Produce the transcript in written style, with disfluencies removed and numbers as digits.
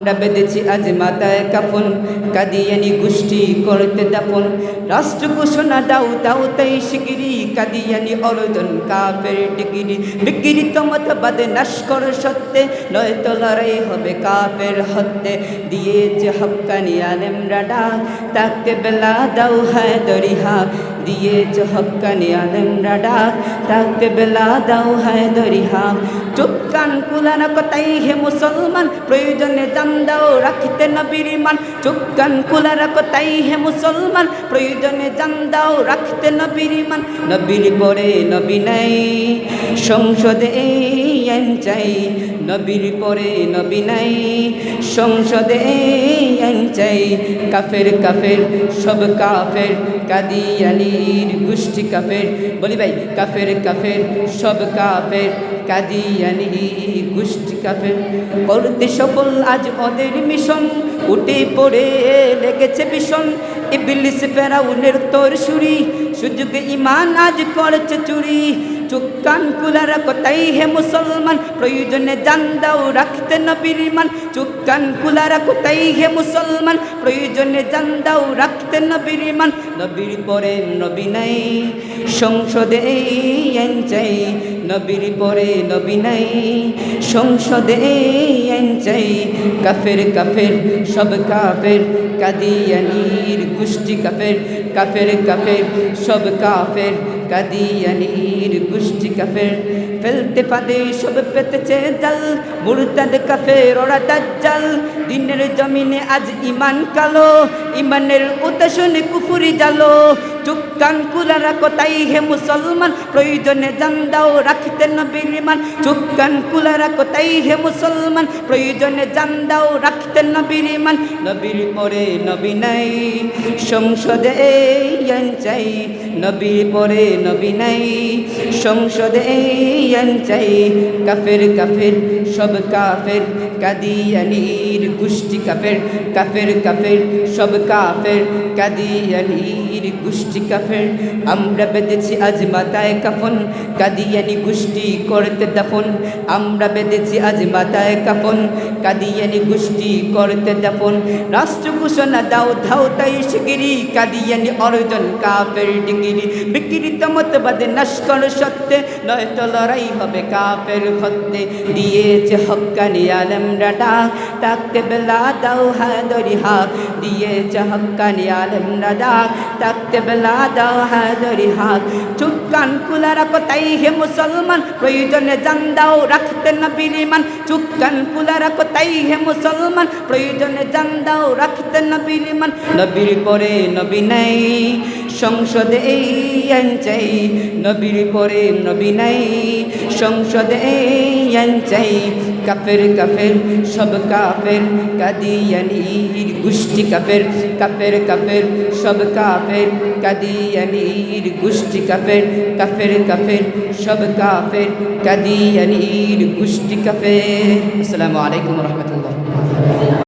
আমরা বেঁধেছি আজ মাথায় কাফন, কাদিয়ানি গোষ্ঠী করতে দাফন। রাষ্ট্র ঘোষণা দাও দাও তাই শিগগিরি, কাদিয়ানি অর্জন কাফের ডিগ্রি। বিকৃত মতবাদ নাশ কর সত্যে, নয়তো লড়াই হবে কাফের হত্যে। দিয়েছে হক্কানি আলেমরা ডাক, তাকে বেলা দাও হায়দরি হাক। দিয়েছে হক্কানি আলেমরা ডাক, তাকে বেলা দাও হায়দরি হাক। চোখ কান কুলানা কথাই হে মুসলমান, প্রয়োজনে জান দাও রাখতে নবীর মান। চোখ কান কুলা রাখো তাই হে মুসলমান, প্রয়োজনে জান দাও রাখতে নবীর মান। নবীর পরে নবী নাই, সংসদে আইন চাই। নবীর পরে নবী নাই, সংসদে আইন চাই। কাফের কাফের সব কাফের, কাদিয়ানির গোষ্ঠী কাফের। বলি ভাই, কাফের কাফের সব কাফের, কাদিয়ানি গোষ্ঠী কাফের। করতে সফল আজ ওদের মিশন, উঠে পড়ে লেগেছে ভীষণ। ইবলিস ফেরাউনের তোর সুরি, সুযোগে ঈমান আজ করেছে চুরি। চোখ কান খুলা রাখো তাই হে মুসলমান, প্রয়োজনে জান দাও রাখতে নবীর মান। চোখ কান খুলা রাখো তাই হে মুসলমান, প্রয়োজনে জান দাও রাখতে নবীর মান। নবীর পরে নবী নাই, সংসদে আইন চাই। নবীর পরে নবী নাই, সংসদে আইন চাই। কাফের কাফের সব কাফের, কাদিয়ানির গোষ্ঠী কাফের। কাফের কাফের সব কাফের, কাদিয়ানির গোষ্ঠী কাফের। ফেলতে পারে সব পেতেছে জাল, মুরতাদ কাফের ওরা দাজ্জাল। দিনের জমিনে আজ ঈমান কালো, ঈমানের উদাসনে কুফরি জালো। চোখ কান খুলা রাখো তাই হে মুসলমান, প্রয়োজনে জান দাও রাখতে নবীর মান। চোখ কান খুলা রাখো তাই হে মুসলমান, প্রয়োজনে জান দাও রাখতে নবীর মান। নবীর পরে নবী নাই, সংসদে আইন চাই। নবীর পরে নবী নাই, সংসদে আইন চাই। কাফের কাফের সব কাফের, কাদিয়ানির গোষ্ঠী কাফের। কাফের কাফের সব কাফের, কাদিয়ানির গোষ্ঠী কাফের। আমরা বেঁধেছি আজ মাথায় কাফন, কাদিয়ানি গোষ্ঠী করতে দাফন। আমরা বেঁধেছি আজ মাথায় কাফন, কাদিয়ানি গোষ্ঠী করতে দাফন। রাষ্ট্র ঘোষণা দাও ধাও তাই শিগগিরি, কাদিয়ানি অর্জন কাফের ডিগ্রি। বিকৃত মতবাদে নাশ কর সত্যে, নয়তো লড়াই হবে কাফের হত্যে। দিয়েছে হক্কানি আলেমরা ডাক, তাকে বেলা দাও হায়দরি হাক। দিয়েছে হক্কানি আলেমরা ডাক, তাকে বেলা দাও হায়দরি হাক। চোখ কান খুলা রাখো তাই হে মুসলমান, প্রয়োজনে জান দাও রাখতে নবীর মান। চোখ কান খুলা রাখো তাই হে মুসলমান, প্রয়োজনে জান দাও রাখতে নবীর মান। নবীর পরে নবী নাই, সংসদে আইন চাই। নবীর পরে নবী নাই, সংসদে আইন চাই। কাফের কাফের সব কাফের, কাদিয়ানির গোষ্ঠী কাফের। কাফের কাফের সব কাফের, কাদিয়ানির গোষ্ঠী কাফের। কাফের কাফের সব কাফের, কাদিয়ানির গোষ্ঠী কাফের। আসসালামু আলাইকুম ওয়া রাহমাতুল্লাহ।